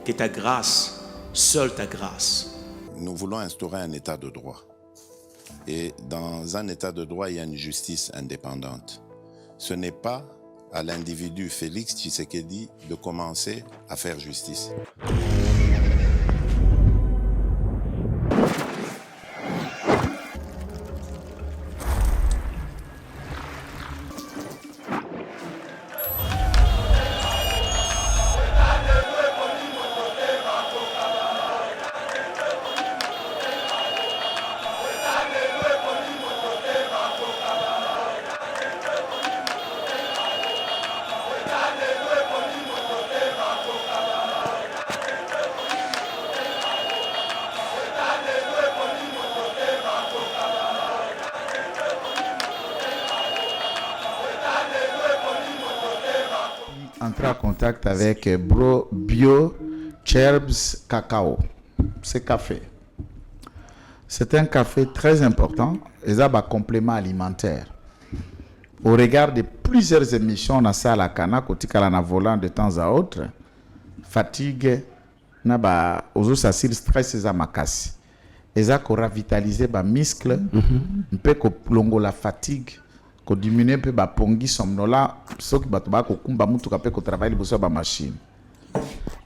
que ta grâce, seule ta grâce. Nous voulons instaurer un état de droit. Et dans un état de droit, il y a une justice indépendante. Ce n'est pas à l'individu Félix Tshisekedi de commencer à faire justice. Entrer en contact avec Bio Herbs Cacao. C'est café. C'est un café très important et ça un complément alimentaire. Au regard de plusieurs émissions on a ça à la cana côté na volant de temps à autre, fatigue na ba ozo sasir stress za makasi. Et ça ko ravitaliser ba muscle, un peu ko longo la fatigue. Ko diminuer peu ba pongi somnola soki bato ba ko kumba mutu ka pe ko travailler boso ba machine.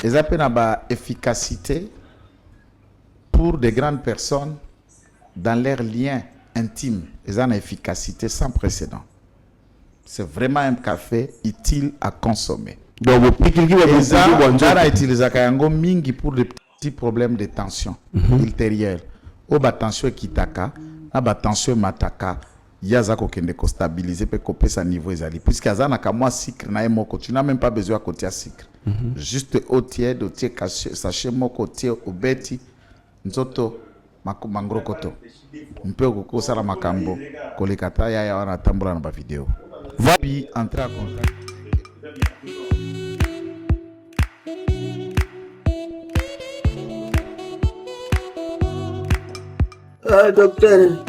Et ça peut na ba efficacité pour des grandes personnes dans leurs liens intimes. Et ça na efficacité sans précédent. C'est vraiment un café utile à consommer. Donc et ça on a utilisé kayango mingi pour des petits problèmes de tension ultérieure. O ba tension kitaka, na ba tension mataka. Yaza ko kende ko stabiliser pe ko pesa niveau ezali puisque azana ka moi sucre na moko tu n'as même pas besoin de côté sucre juste au tiède au tiè sachet moko tiè obeti nzoto mangrokoto mpe ko sala makambo ko le kata ya wana tambula na ba vidéo va puis entrer en contact. Docteur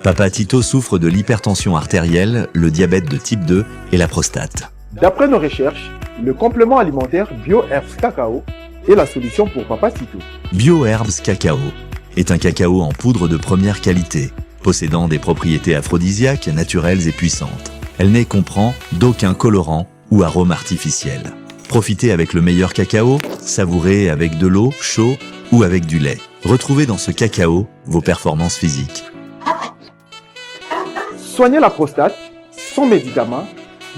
Papa Tito souffre de l'hypertension artérielle, le diabète de type 2 et la prostate. D'après nos recherches, le complément alimentaire BioHerbs Cacao est la solution pour Papa Tito. BioHerbs Cacao est un cacao en poudre de première qualité, possédant des propriétés aphrodisiaques, naturelles et puissantes. Elle ne comprend d'aucun colorant ou arôme artificiel. Profitez avec le meilleur cacao, savourez avec de l'eau, chaud ou avec du lait. Retrouvez dans ce cacao vos performances physiques. Soignez la prostate sans médicaments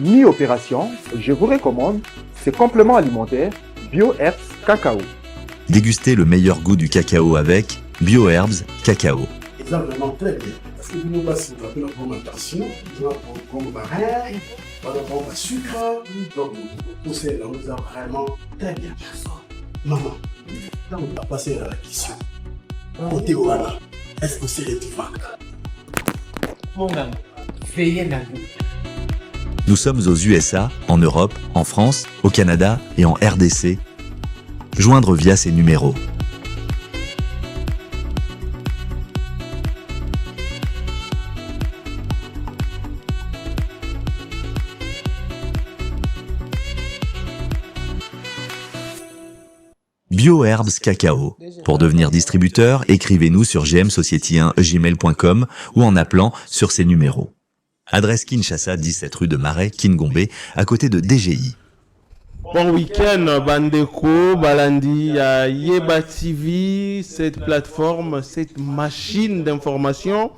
ni opération. Je vous recommande ces compléments alimentaires BioHerbs Cacao. Dégustez le meilleur goût du cacao avec BioHerbs Cacao. C'est vraiment très bien. Parce que nous passons par la fermentation, nous avons comme barrière, nous avons le sucre, donc tout ça, nous avons vraiment très bien. Maman, quand on va passer à la question, côté Ouana, est-ce que c'est le Tifac? Mon gars, veillez dans vous. Nous sommes aux USA, en Europe, en France, au Canada et en RDC. Joindre via ces numéros. BioHerbs Cacao. Pour devenir distributeur, écrivez-nous sur gmsociety1gmail.com ou en appelant sur ces numéros. Adresse Kinshasa, 17 rue de Marais, Kingombe, à côté de DGI. Bon week-end, Bandeko, Balandi, Yeba TV, cette plateforme, cette machine d'information,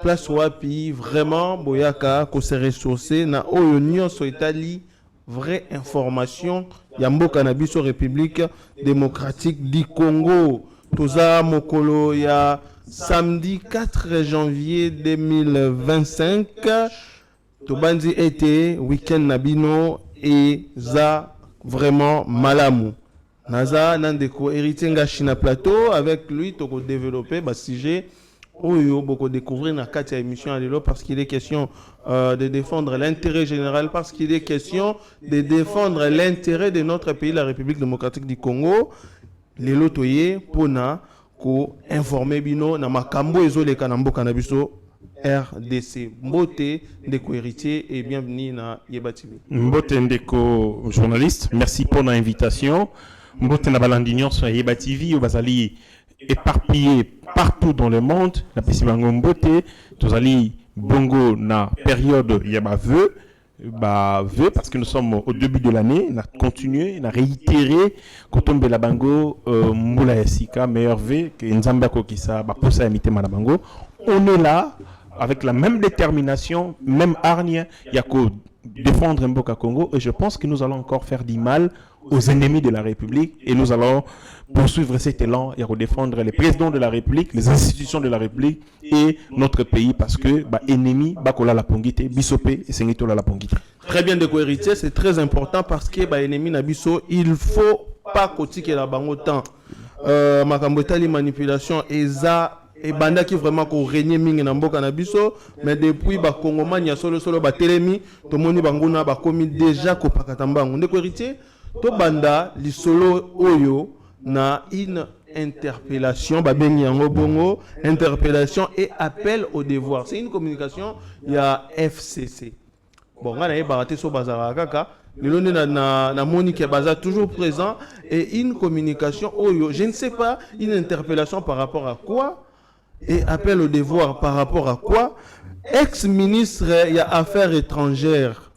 place Wapi, vraiment, Boyaka, ko se ressourcer, na Oyonion, so Italie, vraie information, Yambo Cannabis au République démocratique du Congo. Toza Mokolo, ya samedi 4 janvier 2025, Tobandi été, week-end Nabino, et za vraiment malamu. Naza Nandeko héritier China Plateau, avec lui, Toko développer, bah, sujet. Oyo beaucoup découvrir dans quatre émissions à l'élo parce qu'il est question de défendre l'intérêt général, parce qu'il est question de défendre l'intérêt de notre pays, la République démocratique du Congo. L'élo toye pona ko informer bino na makambo ezoleka na mboka na biso RDC. Mbote, Ndeko héritier et bienvenue na Yeba TV. Mbote Ndeko journaliste, merci pour l'invitation. Mbote na balandignon sur Yeba TV, au basali éparpillé partout dans le monde. La Pessibango Mbote, tous ali bongo na période Yeba vœux. Parce que nous sommes au début de l'année, on a continué, on a réitéré quand on la bango Mbula Yasika, meilleur V, que Nzamba Kokisa, Baposa Yamite Manabango. On est là avec la même détermination, même hargne, il y a qu'à défendre Mboka Congo et je pense que nous allons encore faire du mal aux ennemis de la République et nous allons poursuivre cet élan et défendre les présidents de la République, les institutions de la République et notre pays parce que ennemi bakola la pongite bisopé et sengito la pongite. Très bien, Ndeko héritier, c'est très important parce que ennemi na biso, il faut pas kotike la bango temps makambo etali manipulation eza et banda qui vraiment ko régner mingi na mboka na biso mais depuis ba kongomani ya solo ba telemi to moni banguna ba komi déjà ko pakata mbango. Ndeko héritier to banda li solo oyo na une interpellation babengi yango bongo interpellation et appel au devoir. C'est une communication il y a FCC. Bon ngana e baraté so bazara kaka le na Monique Baza toujours présent et une communication oyo je ne sais pas une interpellation par rapport à quoi et appel au devoir par rapport à quoi. Ex-ministre il y a affaires étrangères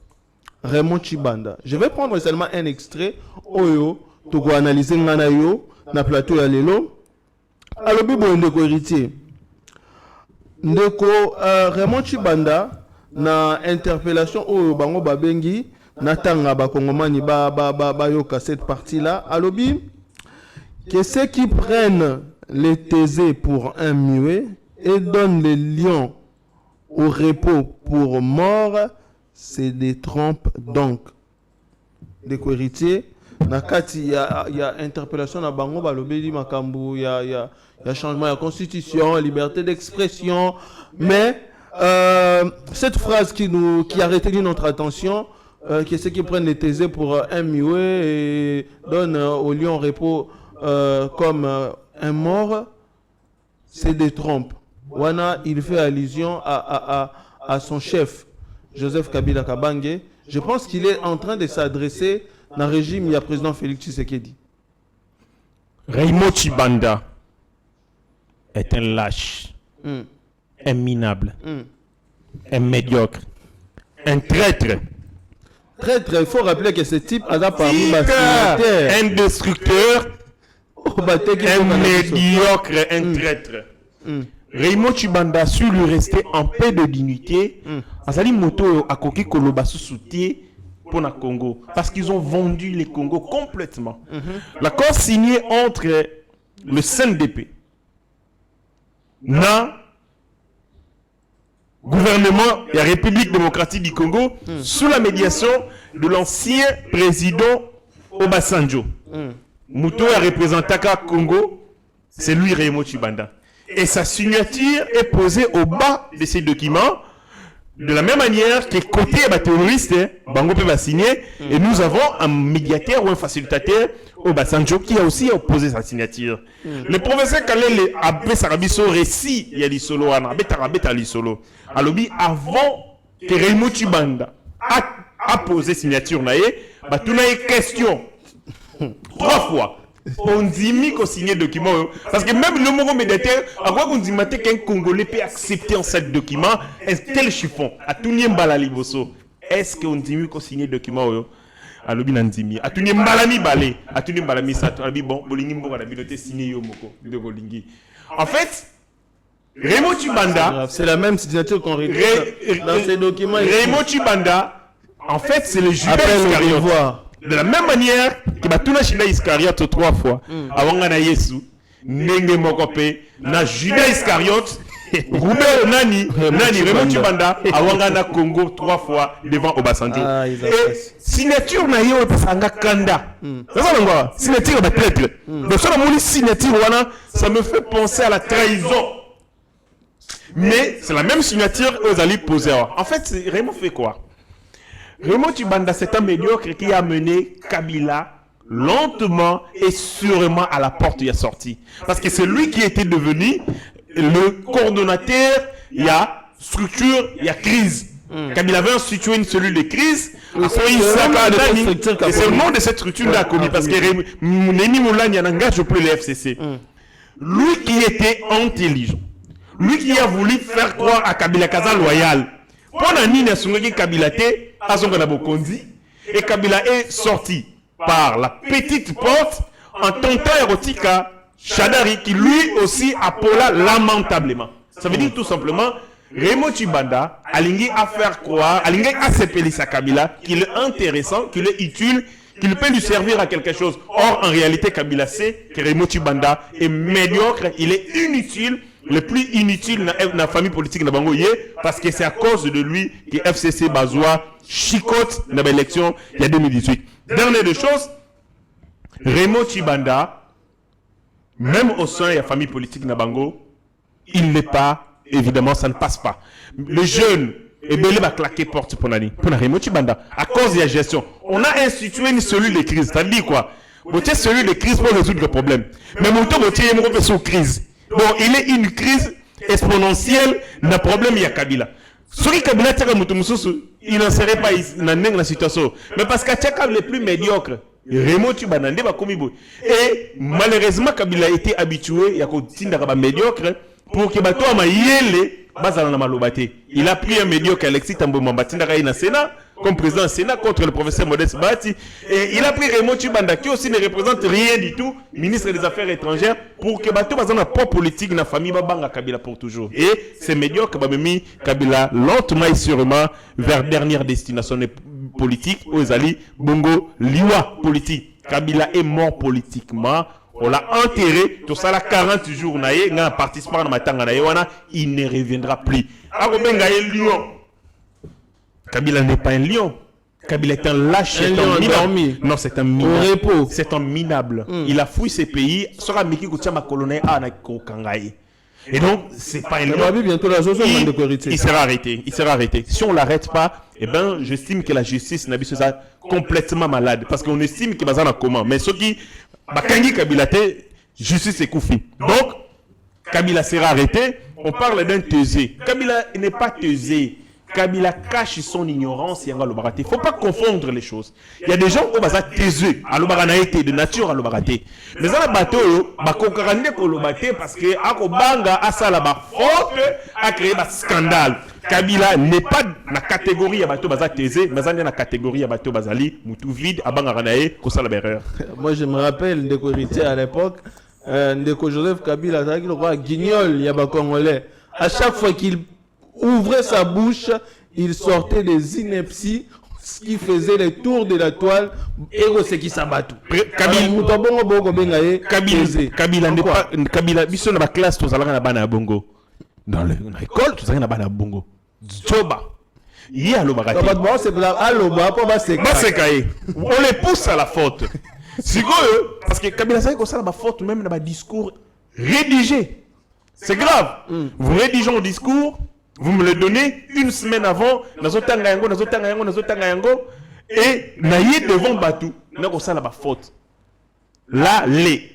Raymond Chibanda. Je vais prendre seulement un extrait oyo to ko analyser ngana yo na plateau ya lelo. Alors bibo ndeko héritier. Ndeko Raymond Chibanda na interpellation oyo bango babengi natanga ba kongomani ba yoka cette partie là. Alobi que ceux qui prennent les taisés pour un muet et donnent les lions au repos pour mort, c'est des trompes donc. Ndeko héritier nakati il y a interpellation na bango balobeli makambu il y a changement de constitution, liberté d'expression mais cette phrase qui a retenu notre attention que ceux qui prennent les taisés pour un muet et donnent au lion repos comme un mort, c'est des trompes. Wana il fait allusion à son chef Joseph Kabila Kabange. Je pense qu'il est en train de s'adresser dans le régime, il y a président Félix Tshisekedi. Raymond Chibanda est un lâche, un minable, un médiocre, un traître. Traître, il faut rappeler que ce type a parmi les signataires. Un destructeur, un médiocre, un traître. Raymond Chibanda a su lui rester en paix de dignité. Azali moto a koki koloba soutien pour le Congo parce qu'ils ont vendu les Congo complètement. L'accord signé entre le CNDP, na gouvernement de la République démocratique du Congo sous la médiation de l'ancien président Obasanjo. Muto a représenté le Congo, c'est lui Raymond Chibanda. Et sa signature est posée au bas de ces documents, de la même manière que côté terroriste, Bango peut signer, et nous avons un médiateur ou un facilitateur, Obasanjo, qui a aussi opposé sa signature. Le professeur Kalele a fait sa rabisso récit, il y a des solos, alors avant que Raymond Chibanda a posé signature, il y a une question, 3 fois. On dit qu'on signe document parce que même le mot médiateur à quoi qu'on dit qu'un Congolais peut accepter en ce document un tel chiffon à tout n'y balaliboso est-ce qu'on dit qu'on signe document à l'obi nandimi à tout n'y balami balé à tout n'y balami ça bon bolingi mbo la bibliothèque signé yo moko de bolingi en fait Raymond Chibanda c'est la même signature qu'on retrouve dans ces documents. Raymond Chibanda en fait c'est le Judas Iscariote. De la même manière que Batuna Shina Iscariote 3 fois avant na Yesu Nenge Mokope na Judas Iscariote Roubert Nani Raymond Chibanda avant na Congo 3 fois devant Obasanjo. Et signature na yo pasanga kanda. Ça signature ba traître. Donc ça la signature wana ça me fait penser à la trahison. Mais c'est la même signature aux alliés posés. En fait, Raymond fait quoi? Raymond Chibanda, c'est un médiocre qui a mené Kabila lentement et sûrement à la porte il a sorti. Parce que c'est lui qui était devenu le coordonnateur il y a structure, il y a crise. Kabila avait institué une cellule de crise. Après, il et c'est le nom de cette structure là connu parce que Neni Moulania n'engage plus le FCC. Lui qui était intelligent, lui qui a voulu faire croire à Kabila Kaza loyal. Pendant Nina Sungaki Kabila Te, à son Bokondi, et Kabila est sorti par la petite porte en tentant Erotika Shadari qui lui aussi appola lamentablement. Ça veut dire tout simplement Raymond Tshibanda alingi à faire croire, alingi à s'appeler sa Kabila qu'il est intéressant, qu'il est utile, qu'il peut lui servir à quelque chose. Or, en réalité, Kabila sait que Raymond Tshibanda est médiocre, il est inutile, le plus inutile dans la famille politique de Bango, parce que c'est à cause de lui que FCC Bazoua chicote dans l'élection il y a 2018. Dernière des choses, Raymond Tshibanda, même au sein de la famille politique de Bango, il n'est pas. Évidemment, ça ne passe pas. Le jeune, Ebele va claquer porte pour Nani. Pour Raymond Tshibanda. À cause de la gestion. On a institué une cellule de crise. Ça dit quoi? Vous avez une cellule de crise pour résoudre le problème. Mais mon temps, vous avez une crise. Bon, il est une crise exponentielle. Le problème, il y a Kabila. Celui Kabila, il n'en serait pas dans la situation. Mais parce que Tchaka le plus médiocre, Raymond Tshibanda, et malheureusement, Kabila a été habitué, il y a un médiocre. Pour que bato amayele bazala na malobate. Il a pris un médiocre Alexis Tambo Mambatinda na Sénat comme président du Sénat contre le professeur Modeste Bati et il a pris Raymond Tshibanda qui aussi ne représente rien du tout, ministre des Affaires étrangères pour que bato bazana pas politique na famille babanga Kabila pour toujours. Et c'est médiocre babemi Kabila lentement et sûrement vers dernière destination politique aux Ali Bongo Liwa politique. Kabila est mort politiquement. On l'a enterré, tout ça là 40 jours, participant à matanga il ne reviendra plus. Lion. Kabila n'est pas un lion. Kabila est un lâche, c'est un minable. Non, c'est un minable. C'est un minable. Il a fouillé ses pays. Sera Miki Koutiama colonel Anakokangaï. Et donc, c'est pas un lion. Il sera arrêté. Il sera arrêté. Si on l'arrête pas, eh ben, j'estime que la justice n'a pas complètement malade. Parce qu'on estime qu'il va en comment. Mais ceux qui Bakangi Kabila te, justice est koufi. Donc, Kabila sera arrêté. On parle d'un taisé. Kabila n'est pas taisé. Kabila cache son ignorance. Il ne faut pas confondre les choses. Il y a des gens qui sont taiseux. De nature à l'obaraté. Mais dans le bateau, parce que Akobanga a ça là-bas faute a créé un scandale. Kabila n'est pas dans la catégorie de bateau taisé, mais dans la catégorie de bateau bazali, moutou vide, abangarané, kosa la erreur. Moi je me rappelle de héritier à l'époque, de Joseph Kabila, il roi guignol, il y a un Congolais. À chaque fois qu'il ouvrait sa bouche, il sortait des inepties, ce qui faisait le tour de la toile, et c'est qui s'abattu. Kabila n'est pas, Kabila, biso na classe, tous allons na bana bongo. Dans l'école, tous allons na bana bongo. Joba. Il y a l'obarati. On les pousse à la faute. C'est quoi parce que Kabila sait que ça la faute même dans le discours rédigé. C'est grave. Vous rédigez un discours, vous me le donnez une semaine avant, et naïe devant Batou, n'a pas ça la faute. Là, les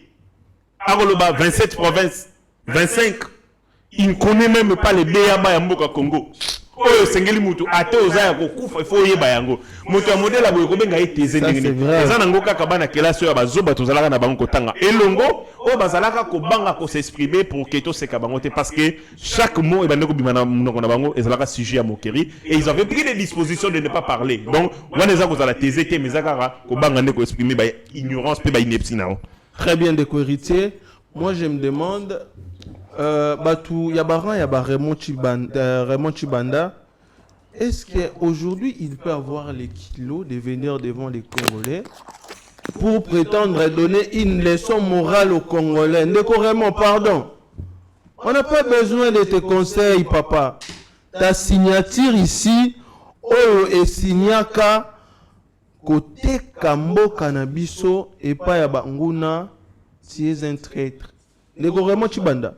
Aroloba 27 provinces, 25, il ne connaît même pas les Béaba et Mboka Congo. Oh, Sengeli Moutou, Até Ozaya Kokufa, il faut y bayango. Moutou a modèle à Boyokobenga été zéningé. Les Anangoka Kabana Kelasso, Bazoba, Tozalaka na Bango Tanga. Et Longo, oh, Bazalaka Kobanga ko s'exprimer pour que tout se kabangote parce que chaque mot est bango bimana Bango et Zalaka sujet à moquerie. Et ils avaient pris des dispositions de ne pas parler. Donc, Waneza Kozala Tézé, Mezakara, Kobanga ne ko exprimer, bah, ignorance, puis bah, ineptie. Très bien, des héritier. Moi, je me demande. Batou Yabaran Yaba Raymond Tshibanda, est-ce qu'aujourd'hui il peut avoir les kilos de venir devant les Congolais pour prétendre donner une leçon morale aux Congolais? Raymond, pardon. On n'a pas besoin de tes conseils, papa. Ta signature ici, Oyo et Signaka, côté Kambo Kanabiso et pas Yabanguna, tu es un traître. Raymond Tshibanda.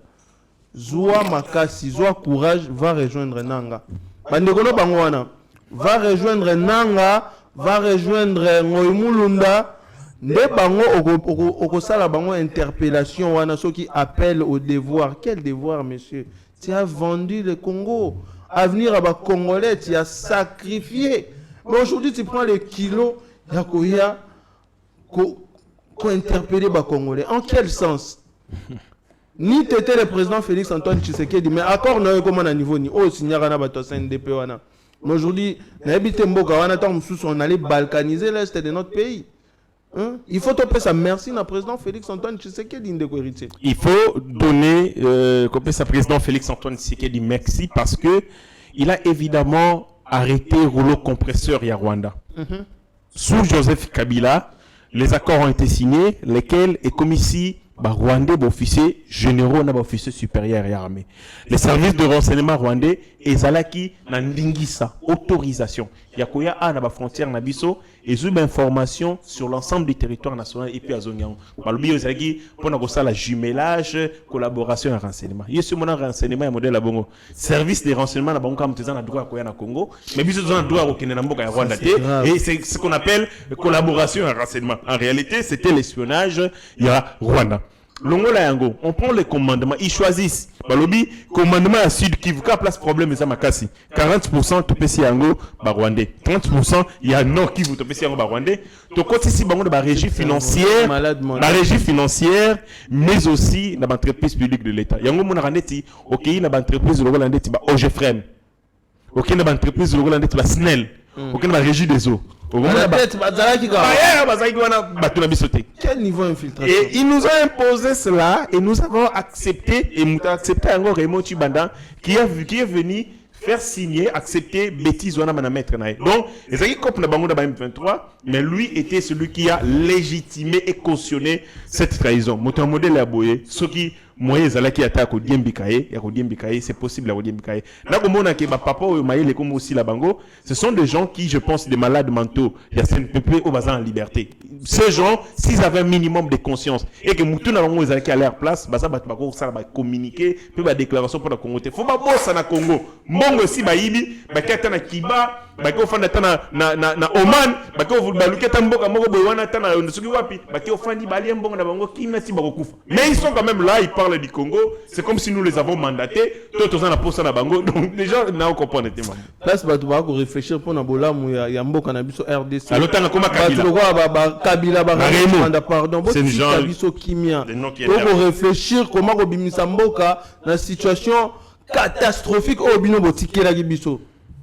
Zoua Makasi, Zoua Courage va rejoindre Nanga. Bandekono Bangwana va rejoindre Nanga, va rejoindre Ngoimulunda. Ne Bango Okosala Bango interpellation wana ceux qui appellent au devoir. Quel devoir, monsieur? Tu as vendu le Congo avenir à Congolais, tu as sacrifié. Mais aujourd'hui, tu prends les kilos, il y a interpeller les Congolais. En quel sens? Ni tu étais le président Félix Antoine Tshisekedi, mais accord n'a eu comme un niveau ni oh signer un abattoir NDP. Mais aujourd'hui, on allait balkaniser l'Est de notre pays. Hein? Il faut topper sa merci à président Félix Antoine Tshisekedi Ndeko héritier. Il faut donner sa président Félix Antoine Tshisekedi merci parce que il a évidemment arrêté le rouleau compresseur à Rwanda. Sous Joseph Kabila, les accords ont été signés, lesquels est comme ici Rwandais, officiers généraux, officiers supérieurs et armés. Les services de renseignement rwandais et Zalaki n'andingisa autorisation. Yakoya a na frontière nabiso et une information sur l'ensemble du territoire national et puis à Zongyang. Balobi ozaki pour na la jumelage, collaboration et renseignement. Yesu mona renseignement et modèle abongo. Service de renseignement na bango comme tezana na droit koya na Congo, mais biso tezana droit au Kenya na mboka ya Rwanda et c'est ce qu'on appelle collaboration et renseignement. En réalité, c'était l'espionnage il y a Rwanda. Longola yango, on prend les commandements, ils choisissent. Balobi, commandement à Sud Kivu, qu'a place problème ça makasi. 40% topesi yango ba Rwandais. 30% il y a Nord Kivu topesi yango ba Rwandais. To côté ici bango de ba régie financière, la régie financière, mais aussi la entreprise publique de l'État. Yango mona randeti, OK, na ba entreprise de l'Andeti ba OGFREM. OK, na ba entreprise de l'Andeti ba SNEL. OK, na ba régie des eaux. Quel niveau infiltration? Et il nous a imposé cela et nous avons accepté et nous avons accepté encore Raymond Chibanda qui est venu faire signer, accepter bêtise wana mana mettre nae. Donc, les amis comme na bango da M23, mais lui était celui qui a légitimé et cautionné cette trahison. Moto modèle ya boye, ce qui moyen zalaki attaque au Diembikaye, ya ko Diembikaye, c'est possible au Diembikaye. Là comme on a que papa ou maïle comme aussi la bango, ce sont des gens qui je pense des malades mentaux, il y a CNPP au bazar en liberté. Ces gens, s'ils avaient un minimum de conscience et que mutu na bango zalaki à leur place, bah ça ba ça va communiquer, puis ba déclaration pour la Congo. Faut pas bosser na Congo. Mbongo si ba yibi, ba kata na Kiba, ba ko fanda tana na Oman, ba ko vous baluke tamboka moko boywana tana nsuki wapi, ba ko fandi bali mbongo na bango kimna ti ba ko kufa. Mais ils sont quand même là, ils parlent du Congo, c'est comme si nous les avons mandatés, tous en apposant à Bango, donc les gens n'ont pas compris. Place tu vas réfléchir pour Nabola, il y a un beau cannabis RDC. Alors, tu as Kabila, pardon, c'est une genre pour réfléchir comment Robimisa Mboka dans la situation catastrophique au bino botike la gibiso.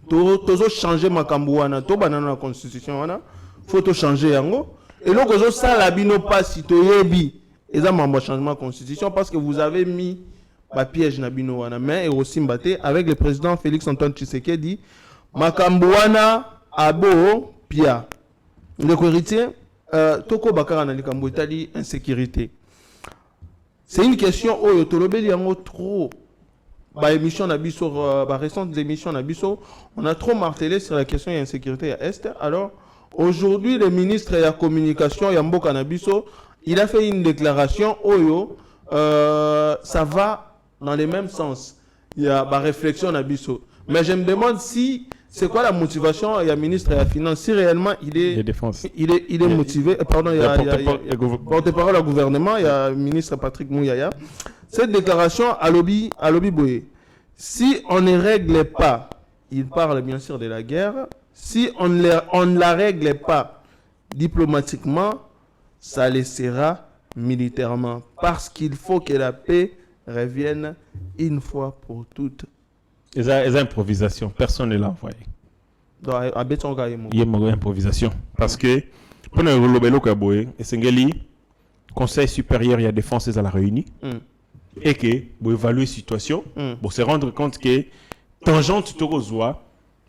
Tozo changer makambouana, to banana la constitution wana, faut to changer yango. Et donc ozo sala bino pas si to yebi. Et ça m'a changement de constitution parce que vous avez mis ma piège na bino wana mais et aussi mbaté avec le président Félix Antoine Tshisekedi makambouana abo pia. Le héritier toko bakara na likambo itali insécurité. C'est une question où tolobeli yango trop. Bah émission na biso bah récentes émissions na biso, on a trop martelé sur la question de l'insécurité à Est. Alors aujourd'hui le ministre de la communication Yamboka Nabiso, il a fait une déclaration Oyo, ça va dans le même sens. Il y a ma réflexion Nabiso. Mais je me demande si c'est quoi la motivation il y a ministre de la finance si réellement il est motivé pardon il y a porte-parole au gouvernement il y a ministre Patrick Mouyaya. Cette déclaration à lobby Boye. Si on ne règle pas, il parle bien sûr de la guerre, si on ne la règle pas diplomatiquement, ça laissera militairement. Parce qu'il faut que la paix revienne une fois pour toutes. Les improvisations, personne ne l'a envoyé. Il y a une improvisation. Parce que, pour le Conseil supérieur de la défense à la réunie, et que pour évaluer la situation, pour se rendre compte que tangente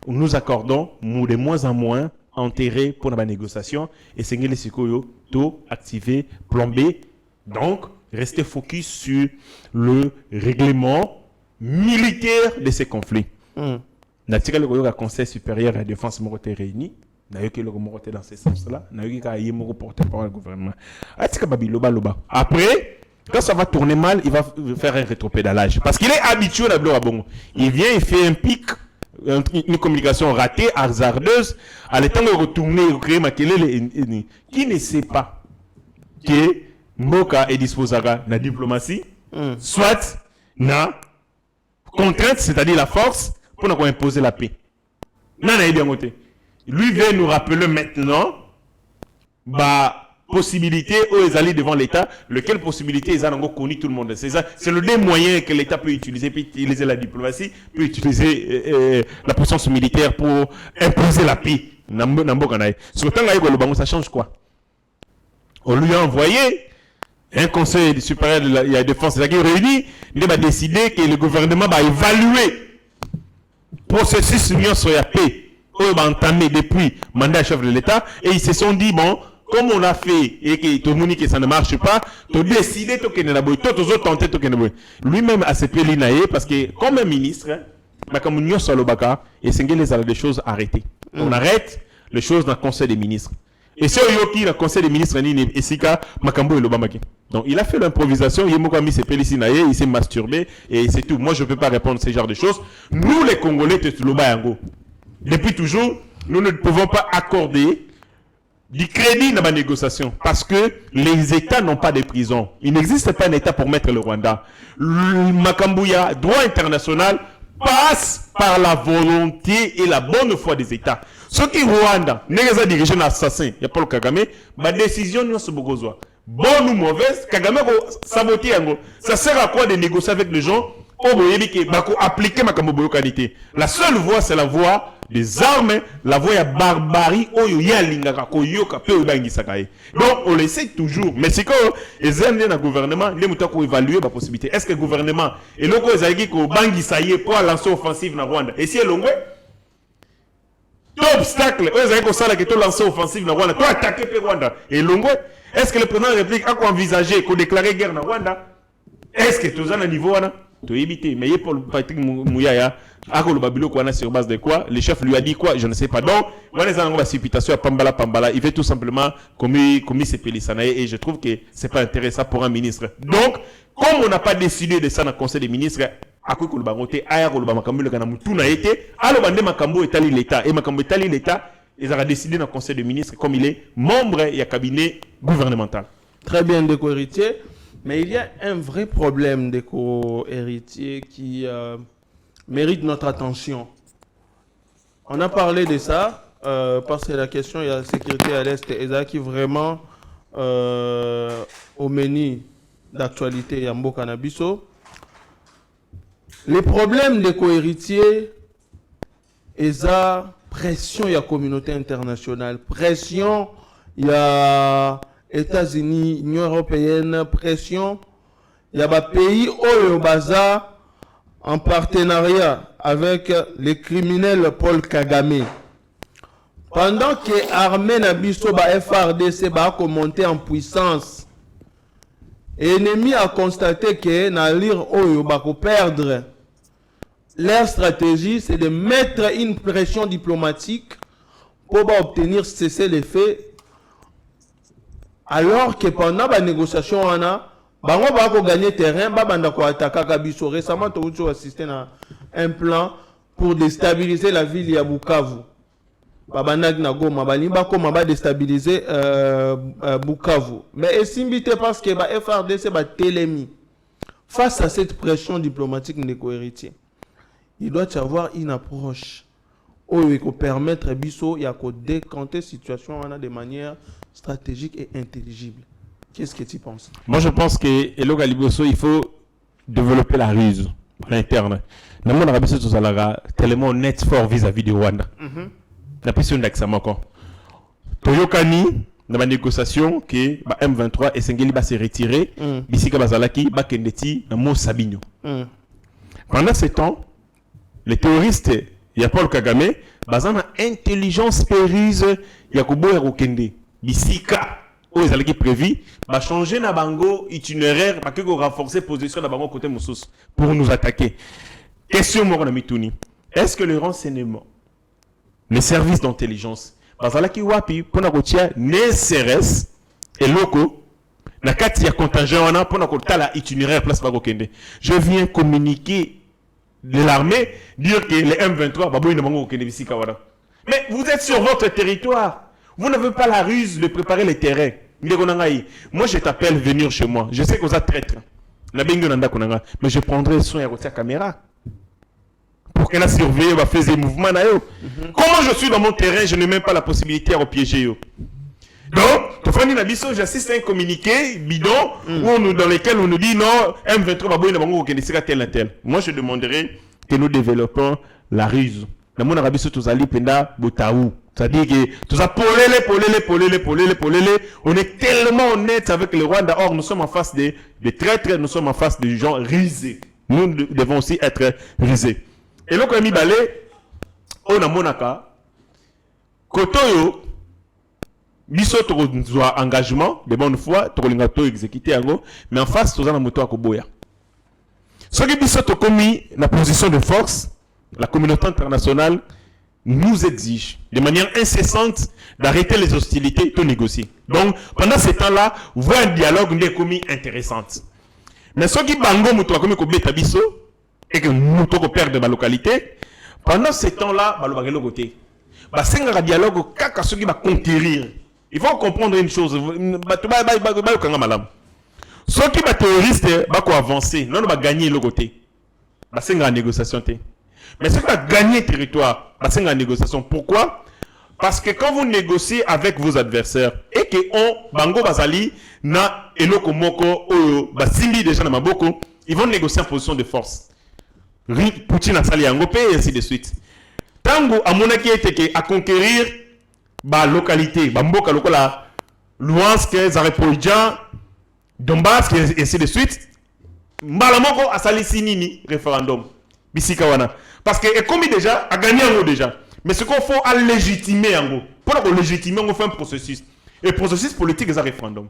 nous accordons de moins en moins intérêt pour la négociation et c'est les sikoyo tout activer plomber donc rester focus sur le règlement militaire de ces conflits. Natika le Conseil supérieur de la défense moroté réuni nayoki le moroté dans ce sens là nayoki ka yemo porter parole gouvernement atika babiloba loba après quand ça va tourner mal il va faire un rétropédalage parce qu'il est habitué à bloquer bon il vient il fait un pic une communication ratée hasardeuse à l'état de retourner créer makelele qui ne sait pas que Mboka est disposé à la diplomatie soit na contrainte c'est-à-dire la force pour nous imposer la paix. Lui vient nous rappeler maintenant possibilité où ils allaient devant l'État, lequel possibilité ils ont connu tout le monde. C'est ça, c'est le des moyens que l'État peut utiliser la diplomatie, peut utiliser la puissance militaire pour imposer la paix. Surtout ça change quoi? On lui a envoyé un conseil supérieur de la défense qui réuni, il va décider que le gouvernement va évaluer le processus d'union sur la paix qu'on va entamer depuis le mandat chef de l'État, et ils se sont dit, bon, comme on a fait et que tout le monde dit que ça ne marche pas, tu as décidé que tu as tenté lui-même a se plaigné parce que comme un ministre, et c'est des choses arrêtées. On arrête les choses dans le conseil des ministres. Et c'est le conseil des ministres donc il a fait l'improvisation, il s'est masturbé et c'est tout. Moi je ne peux pas répondre à ce genre de choses. Nous les Congolais, depuis toujours, nous ne pouvons pas accorder du crédit dans la négociation parce que les États n'ont pas de prison. Il n'existe pas un État pour mettre le Rwanda. Le Makambouya, droit international, passe par la volonté et la bonne foi des États. Ce qui Rwanda, n'est pas dirigé un assassin, il n'y a pas le Kagame, ma décision n'est pas bonne ou mauvaise, Kagame va saboter. Ça sert à quoi de négocier avec les gens appliquer ma qualité. La seule voie, c'est la voie des armes, la voie de barbarie. Donc, on l'essaie toujours. Mais c'est quand les aiment le gouvernement, les moutons pour évaluer la possibilité. Est-ce que le gouvernement et le gouvernement pour lancer offensive dans Rwanda? Et si elle obstacle, vous lancer offensive dans Rwanda, toi attaquer le Rwanda. Et Longwe, est-ce que le président de la République a envisagé qu'on déclare guerre dans Rwanda? Est-ce que tout ça à niveau là? Tu éviter. Mais Paul Patrick Mouyaya, sur base de quoi? Le chef lui a dit quoi? Je ne sais pas. Donc, il fait tout simplement comme c'est Pélisanae et je trouve que c'est pas intéressant pour un ministre. Donc, comme on n'a pas décidé de ça dans le conseil des ministres, ils ont décidé dans le conseil des ministres comme il est membre du cabinet gouvernemental. Très bien, Déco Héritier. Mais il y a un vrai problème d'éco-héritier qui mérite notre attention. On a parlé de ça parce que la question, il y a la sécurité à l'Est et ça qui vraiment au menu d'actualité Yambo Cannabiso. Les problèmes d'éco-héritier et ça, pression, il y a communauté internationale, pression, il y a États-Unis, Union européenne, pression. Il y a des pays au Baza en partenariat avec les criminels Paul Kagame. Pendant que l'armée Nabiso FRDC va monter en puissance, l'ennemi a constaté que Nalir Oyo va perdre. Leur stratégie, c'est de mettre une pression diplomatique pour obtenir cesser les faits. Alors que pendant la négociation, on a gagné terrain, récemment, tu as assisté à un plan pour déstabiliser la ville de Bukavu. Déstabiliser Bukavu. Mais c'est parce que la FRDC va télémi. Face à cette pression diplomatique d'éco-héritier, il doit y avoir une approche qui peut permettre de décanter la situation de manière stratégique et intelligible. Qu'est-ce que tu penses? Moi, je pense que il faut développer la ruse à l'interne. Dans le monde, tellement net fort vis-à-vis du Rwanda. La pression d'accès encore. Toyokani, dans la négociation, que M23 et Sengeli va se retirer, Bisika Bazalaki, Bakendeti, Mo Sabino. Pendant ce temps, les terroristes, il y a Paul Kagame, basant intelligence périse, Yakubo Erokende. Bisika, où ils allaient prévu, va changer na bango itinéraire, parce que renforcer position na bango côté Moussous pour nous attaquer. Question mon ami Touni. Est-ce que le renseignement, les services d'intelligence, bazalaki wapi pour na kotia ne CRS et locaux, na kati ya contingent wana pour na kotala itinéraire place ba kokende. Je viens communiquer de l'armée dire que les M23 baboy na bango kokende bisika wana. Mais vous êtes sur votre territoire. Vous n'avez pas la ruse de préparer les terrains. Moi, je t'appelle venir chez moi. Je sais que vous êtes traître. Mais je prendrai soin de la caméra. pour qu'elle a surveillé, va faire des mouvements. Comment je suis dans mon terrain, je n'ai même pas la possibilité de repiéger. Donc, j'assiste à un communiqué bidon dans lequel on nous dit non, M23 va bouger tel tel. Moi, je demanderais que nous développons la ruse. Dans mon Arabie Saoudite, c'est-à-dire que tout ça, on est tellement honnête avec le Rwanda. Or, nous sommes en face des traîtres, nous sommes en face des gens risés. Nous devons aussi être risés. Et là, quand on a balé, on a monaka, kotoyo, biso to engagement de bonne foi, to exécuter mais en face, tout ça, moto à koboya. Ce qui biso to commis la position de force, la communauté internationale nous exige de manière incessante d'arrêter les hostilités et de négocier. Donc, pendant ce temps-là, voir un dialogue n'est commis intéressante. Mais ce qui bango muto comme ko beta biso et que nous to perdre ma localité, pendant ce temps-là, ba lo bagelo côté. Ba senga dialogue kaka ce qui va conquérir. Il faut comprendre une chose, ba to ba kanga malam. Ce qui va terroriste ba ko avancer, non ba gagner le côté. Ba senga négociation té. Mais ce qui va gagner territoire, ba senga négociation. Pourquoi? Parce que quand vous négociez avec vos adversaires et que bango bazali na eloko moko oyo basimbi déjà na maboko, ils vont négocier en position de force. Poutine a sali yango et ainsi de suite. Tango amonaki eteke à conquérir ba localité, ba mboka lokola Luhansk, Zaporizhzhia, Donbass et ainsi de suite. Mbala moko a sali sinini référendum bisika wana parce que ekomi déjà a gagné yango déjà. Mais ce qu'il faut à légitimer en gros. Pour légitimer, on fait un processus. Et le processus politique, c'est un référendum.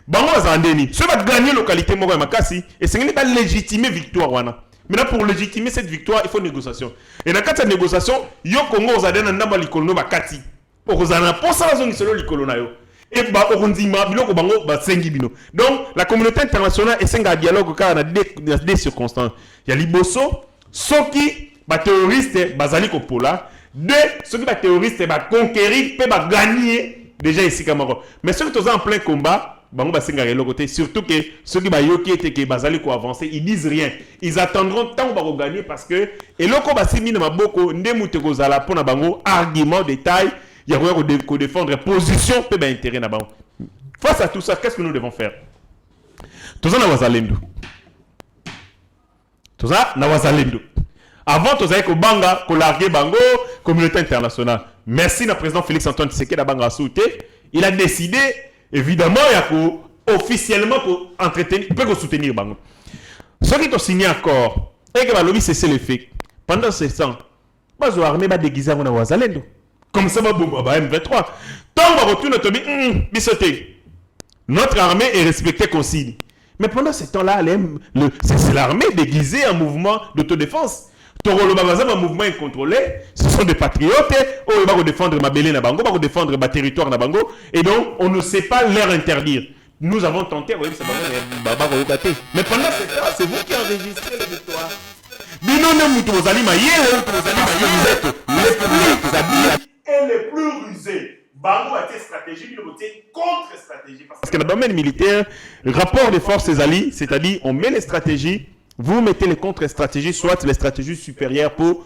Bango Zandeni, ce va gagner la localité Moro Makasi, et c'est pas légitimer victoire. Maintenant, pour légitimer cette victoire, il faut négociation. Et dans cette négociation, yo Congo Zadena Namba Likolono Bakati. Pour ça, la zone solo Likolonayo. Et bah, Orundima, Biloko Bango, Sengi Bino. Donc, la communauté internationale est un dialogue car on a des circonstances. Il y a Liboso, Soki, terroriste, Bazali Kopola. Deux, ceux qui sont terroristes, ils vont conquérir, ils vont gagner déjà ici Cameroun. Mais ceux qui sont en plein combat, surtout que ceux qui vont avancer, ils disent rien. Ils attendront tant qu'ils vont gagner parce que et là, quand ils vont beaucoup, argument, détail, il y a quoi défendre position, peut être intérêt. Face à tout ça, qu'est-ce que nous devons faire? Tout ça, nous allons avant, tu avais Banga, larguer Bango, communauté internationale. Merci le président Félix Antoine Tshisekedi Banga Souté. Il a décidé, évidemment, officiellement pour entretenir, peut soutenir Bango. Ceux qui ont signé accord, et que le cesser les faits, pendant ce temps, l'armée va déguiser à Wazalendo. Comme ça, M23. Tant qu'on retourne, notre armée est respectée consigne. Mais pendant ce temps-là, c'est l'armée déguisée en mouvement d'autodéfense. Un mouvement incontrôlé, ce sont des patriotes, ils vont défendre Mabélé na Bango, ils vont défendre ma territoire na Bango, et donc on ne sait pas leur interdire. Nous avons tenté, mais pendant ce temps, c'est vous qui enregistrez les victoires. Et les plus rusés. Bango a été stratégie, il a été contre-stratégie. Parce que dans le domaine militaire, le rapport des forces alliées, c'est-à-dire on met les stratégies, vous mettez les contre-stratégies, soit les stratégies supérieures pour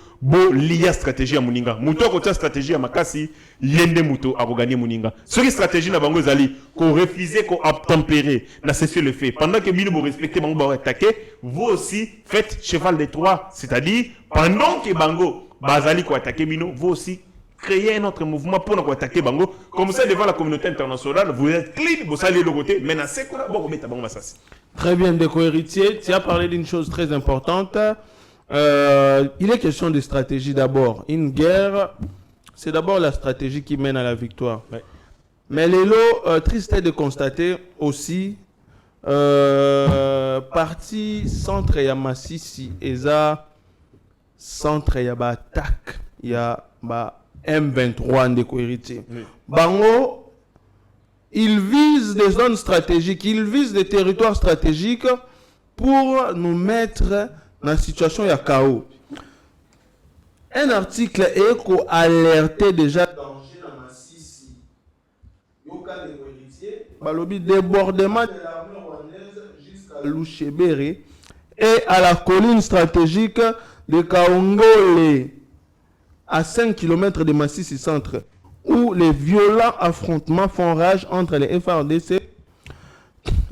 lier stratégie à Mouninga. Mouto côté stratégie à Makasi, yende Mouto à regagner Mouninga. Sur les stratégies na Bango Zali, qu'on refusait, qu'on a tempéré, n'a cessé le fait. Pendant que Mino vous respectez Bango va attaquer, vous aussi faites cheval de Troie. C'est-à-dire, pendant que Bango Bazali qu'on attaquer Mino, vous aussi créer un autre mouvement pour nous attaquer Bango. Comme ça, devant la communauté internationale, vous êtes clean, vous allez le côté, mais dans ce cas-là, vous mettez Bango Massassi. Très bien, Déco Héritier, tu as parlé d'une chose très importante. Il est question de stratégie d'abord. Une guerre, c'est d'abord la stratégie qui mène à la victoire. Ouais. Mais Lélo, triste est de constater aussi, parti centre ya Massissi, Eza, centre ya ba attaque, ya ba M23 Ndeko Héritier. Oui. Bango, ils visent des zones stratégiques, ils visent des territoires stratégiques pour nous mettre dans la situation de chaos. Un article éco alertait déjà danger dans Massissi. Yoka Ndeko Héritier, balobi débordement de l'armée rwandaise jusqu'à Louchébéré et à la colline stratégique de Kaongole, à 5 km de Massissi Centre, où les violents affrontements font rage entre les FARDC,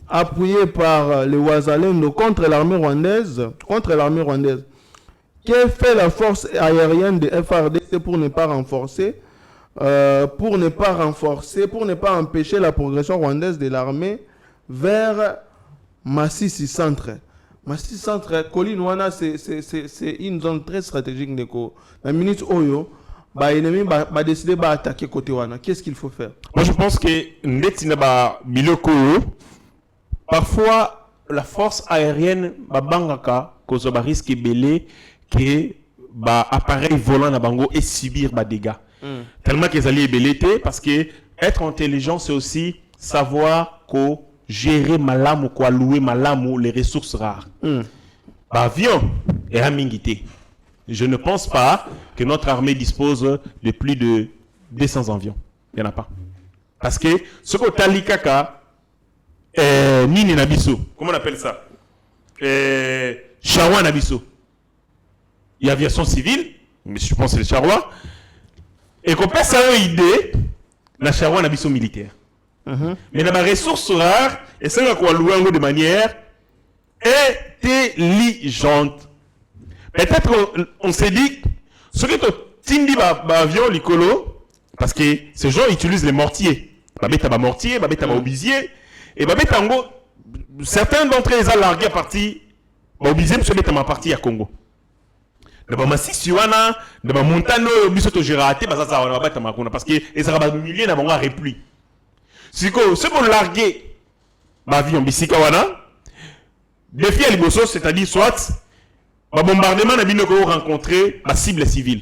appuyés par les Ouazalendo contre l'armée rwandaise. Que fait la force aérienne de FARDC pour ne pas empêcher la progression rwandaise de l'armée vers Massissi Centre? Massissi Centre, Colline Wana, c'est une zone très stratégique. La minute Oyo, l'ennemi va décider d'attaquer côté Wana. Qu'est-ce qu'il faut faire? Moi, je pense que Netinaba Biloko, parfois la force aérienne va bangaka cause ba risque belé que ba appareil volant na bango et subir ba dégâts. Tellement qu'ils allaient belléter parce que être intelligent c'est aussi savoir ko gérer malamu ko louer malamu les ressources rares. Ba avion et amingité. Je ne pense pas que notre armée dispose de plus de 200 avions. Il n'y en a pas. Parce que ce que talikaka Nini Nabiso, comment on appelle ça? Charwa Nabiso. Il y a aviation civile, mais je pense que c'est le Charwa. Et qu'on peut savoir une idée, la Charwa Nabiso militaire. Mais dans les ressources rares, et c'est qu'on louer de manière intelligente. Peut-être on s'est dit, ce que tu tindi avion, l'icolo, parce que ces gens utilisent les mortiers. Babeta ba mortier, babeta ba obisier. Et babeta ngo, certains d'entre eux ont largué à partir, ba obisier, parce que ma partie à Congo. Dans ma Siwana, dans ma montagne, bisoto gérate, bazaza wana babeta ma Congo, parce que les arabes milliers n'ont pas repli. C'est que ceux qui ont largué l'avion bisika wana, défi à liboso, c'est-à-dire soit le bombardement n'a bien rencontré la cible civile.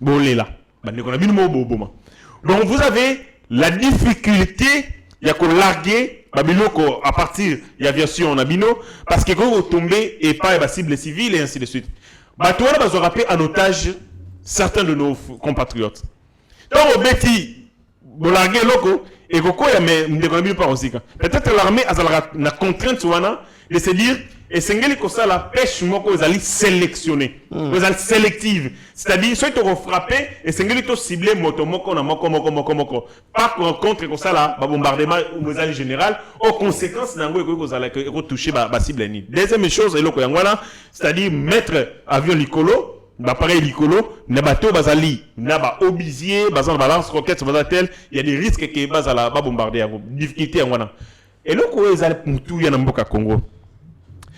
Bon, là. Donc, vous avez la difficulté, il y a qu'on larguer à partir de l'aviation en abino, parce que quand vous tombez et pas la cible civile et ainsi de suite. Bah, toi, là, vous rappelez en otage certains de nos compatriotes. Donc, au Betty, vous larguez loco, et vous avez pas aussi. Peut-être l'armée a la contrainte de se dire, et c'est que la pêche, vous allez sélectionner, vous allez sélective. C'est-à-dire, soit vous frappez, et c'est que vous ciblez pas contre ça là, bombardement vous allez général, aux conséquences vous allez toucher la cible. Deuxième chose, c'est-à-dire mettre avion licolo, l'appareil licolo, na bateau bazali, na ba obisier, bazan balance roquette, bazatel, il y a des risques que bazala ba bombarder à vous, difficulté en wana. Et le coup ils allaient pour tout yana mboka Congo.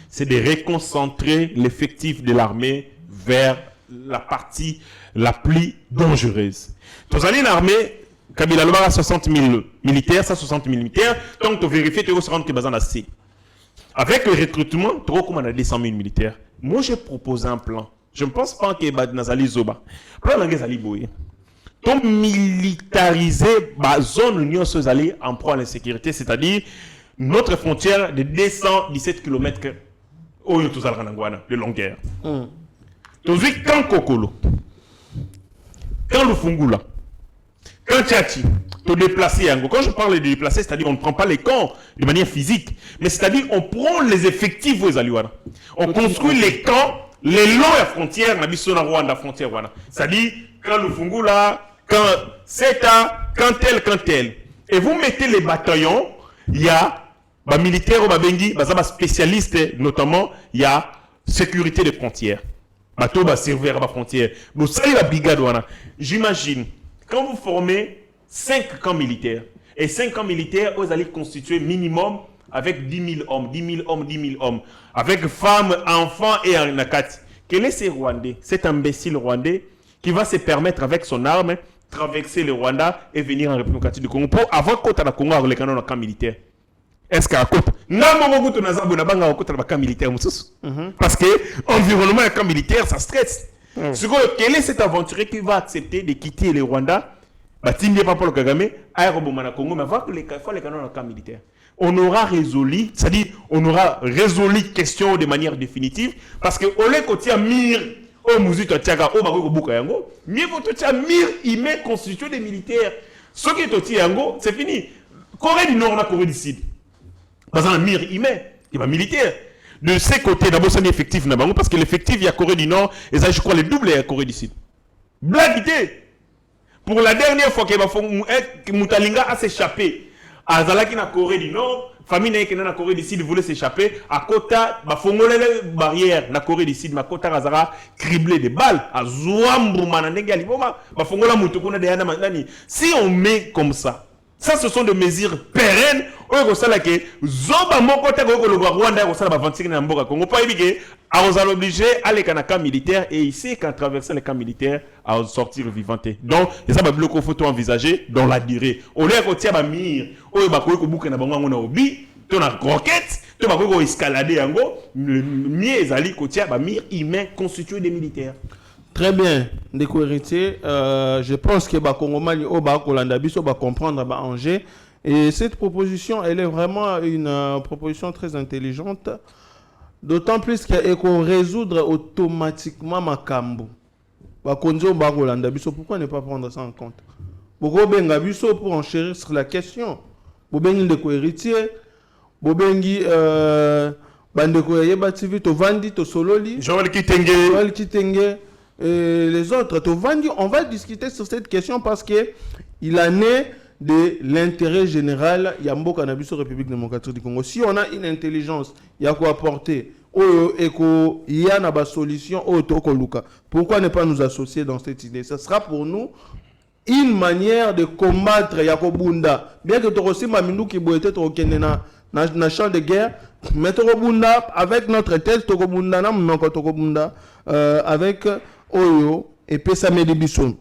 C'est de réconcentrer l'effectif de l'armée vers la partie la plus dangereuse. Vous allez l'armée Kabila Loba a 60 000 militaires, 160 000 militaires, donc tu vérifies tu se rendre que bazan assez. Avec le recrutement, tu vois comment on a 200 000 militaires. Moi j'ai proposé un plan. Je ne pense pas que Nazali Zoba. Plan Nazali Boye. Donc militariser la zone Union Sozali en proie à l'insécurité, c'est-à-dire notre frontière de 217 km de longueur. Tu vois quand Kokolo, quand Lufungula, quand Tchachi, tu déplaces. Quand je parle de déplacer, c'est-à-dire on ne prend pas les camps de manière physique, mais c'est-à-dire on prend les effectifs aux Aliwana. On construit les camps. Les longs à frontière, on a mis sur Rwanda frontière. C'est-à-dire, quand le Fungula, quand CETA, quand tel. Et vous mettez les bataillons, il y a des militaires, des spécialistes, notamment, il y a sécurité des frontières. Bateau va servir à la frontière. Vous savez la brigade, j'imagine, quand vous formez 5 camps militaires, et 5 camps militaires, vous allez constituer minimum avec 10 000 hommes, 10 000 hommes, 10 000 hommes, avec femmes, enfants et Nakati. Quel est ce Rwandais, cet imbécile Rwandais qui va se permettre avec son arme traverser le Rwanda et venir en République démocratique du Congo pour avoir côté à Congo avec les canons de camp militaire? Est-ce qu'à côté camp militaire parce que l'environnement et camp militaire ça stresse. Quel est cet aventurier qui va accepter de quitter le Rwanda? Congo, mais avoir les canons de camp militaire. On aura résolu, c'est-à-dire on aura résolu question de manière définitive, parce que au lieu que tu as mir au Mouzito Tchaga au Bako Bukayango, mieux vaut que tu as mir imé constitué des militaires. Ce qui est au Yango, c'est fini. Corée du Nord, la Corée du Sud. Parce que mir imé, il va militaire. de ces côtés, d'abord, c'est l'effectif, parce que l'effectif, il y a Corée du Nord, et ça, je crois, le double, il y a Corée du Sud. Blaguité! Pour la dernière fois que Moutalinga a s'échappé à Zalaki, na Corée du Nord, famille na Corée du Sud voulait s'échapper, à Kota, fongolele barrière na Corée du Sud, ma Kota Razara, criblé des balles, à Zouambou, Mananega, fongola Moutoukuna de Yanamani. Si on met comme ça, ça, ce sont des mesures pérennes. On sait que Zoba Mokote le Rwanda, on sait la vente na Mboka Congo. Pas évident. On a obligé à aller dans le camp militaire et ici, quand traverser le camp militaire, à sortir vivanté. Donc, ça va bloquer photo envisager dans la durée. Au lieu qu'on tient à mire, on va courir au bouquin on a obi, on a roquette, on va escalader en gros. Le mieux ali côté à mire humain constitué des militaires. Très bien, découverte. Je pense que Bakongomani au Bakolandabiso va comprendre Angers. Et cette proposition, elle est vraiment une proposition très intelligente. D'autant plus qu'elle résoudre automatiquement Makambo. Bakonzo Bakolandabiso, pourquoi ne pas prendre ça en compte? Pourquoi Bengabiso pour enchérir sur la question? Bobengi découverte, Bobengi Bandeko Yebativi, to Vandi, to Sololi, Joël Kitenge. Et les autres, on va discuter sur cette question parce que il en est de l'intérêt général. Il y a un beau cannabis au République démocratique du Congo. Si on a une intelligence, il y a quoi apporter. Il y a une solution. Pourquoi ne pas nous associer dans cette idée? Ce sera pour nous une manière de combattre Yakobunda. Bien que tu aussi Mamindou qui boit être au Kenya na champ de guerre, mais Tokobunda avec notre tête, Tokobunda na mnoko Tokobunda avec Oyo et Pesa Medibiso.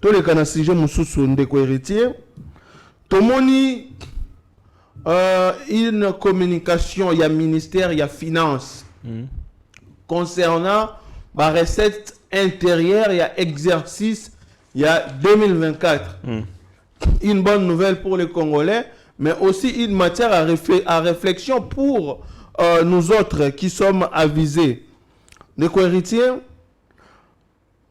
Tous les canaux sujet Moussou Ndeko héritier. Tomoni une communication, il y a ministère, il y a finance. Concernant la recette intérieure, il y a exercice, il y a 2024. Une bonne nouvelle pour les Congolais, mais aussi une matière à réflexion pour nous autres qui sommes avisés. Ndeko héritier,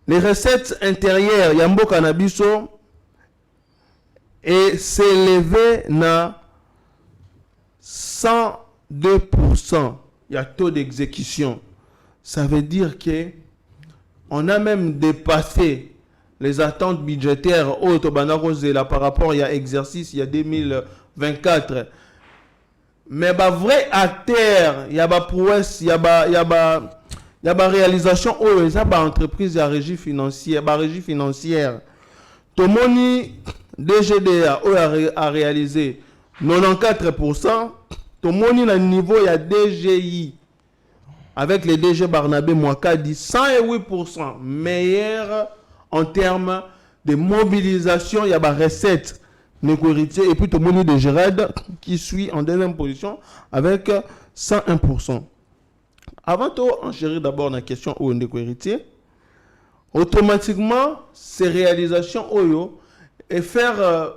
les recettes intérieures, Yambo Cannabiso, et s'élevé à 102%. Il y a taux d'exécution. Ça veut dire que on a même dépassé les attentes budgétaires au Tobanarosela par rapport à exercice, il y a 2024. Mais bah vrai à terre, il y a ba prouesse, il y a ba réalisation oh ça ba entreprise à régie financière, Tomoni DGDA a réalisé 94%, Tomoni na niveau il y a DGI avec les DG Barnabé Mwaka dit 108% meilleur en termes de mobilisation, il y a ba recette Néco-héritier et puis Tomoni de Gérard qui suit en deuxième position avec 101%. Avant de enchérir d'abord la question au Néco-héritier, automatiquement, ces réalisations Oyo et faire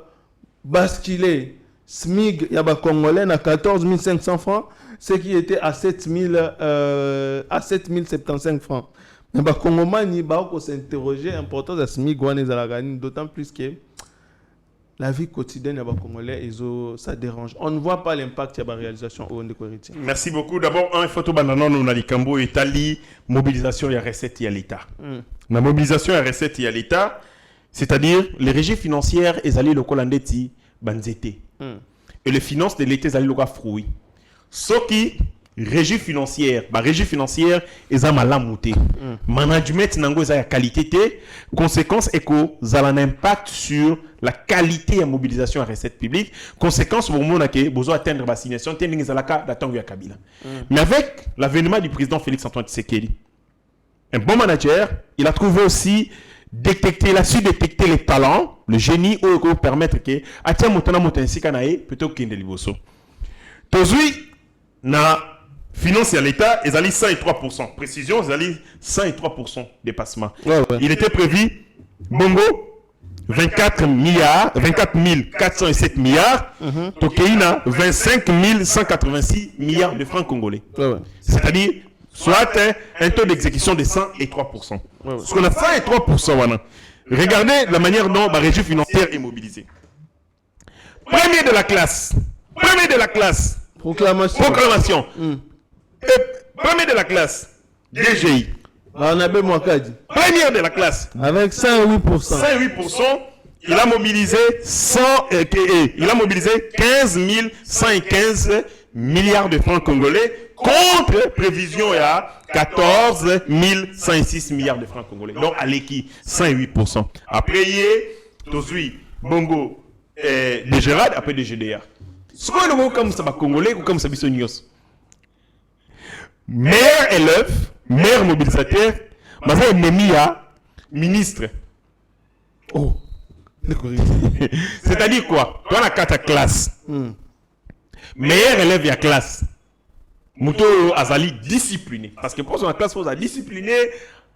basculer SMIG Yaba Congolais à 14 500 francs, ce qui était à 7 075 francs. Mais les Congolais n'y va pas s'interroger l'importance de SMIG d'autant plus que la vie quotidienne des Congolais, ça dérange. On ne voit pas l'impact de la réalisation au Ndeko-héritier. Merci beaucoup. D'abord, un photo banana, nous avons Cambo et Tali, mobilisation et recette et à l'État. La mobilisation et recette et à l'État, c'est-à-dire les régies financières, ils allaient le colandeti banzete. Et les finances de l'État, ils allaient le fruit. Ce qui régie financière, ils ont malamouté. Management nango ils ont la qualité té, conséquence éco, ça a un impact sur la qualité de mobilisation à recette publique. Conséquence au moment où besoin atteindre la signation, tending zalaka d'attendre Kabila. Mais avec l'avènement du président Félix Antoine Tshisekedi, un bon manager, il a trouvé aussi il a su détecter les talents, le génie pour permettre que atia motana motensi kanae plutôt qu'il ne liboso. Tozui na finance à l'État, ils allaient 103%. Précision, ils allaient 103% dépassement. Ouais. Il était prévu, Bongo, 24 407 milliards, Tokeina, 25 186 milliards de francs congolais. Ouais. C'est-à-dire, soit un taux d'exécution de 103%. Ouais. Ce qu'on a 103%, voilà. Regardez la manière dont la régie financière est mobilisée. Premier de la classe. Proclamation. premier de la classe, DGI. Barnabé Mwakadi. Première de la classe. Avec 108%. 108%, il a mobilisé 15 115 milliards de francs congolais contre prévision il y a 14 106 milliards de francs congolais. Donc, à l'équipe, 108%. Après, il y a Tozui, Bongo, de Gérard, après de GDA. Ce qu'on a comme ça, Congolais, ou comme ça, Bissonios. Meilleur élève, meilleur mobilisateur, mais ça, ennemi à ministre. Oh. C'est-à-dire quoi? Toi, on a 4 classes. Meilleur élève, il y a classe. Mouto Azali discipliné. Parce que pour son classe, il faut discipliné.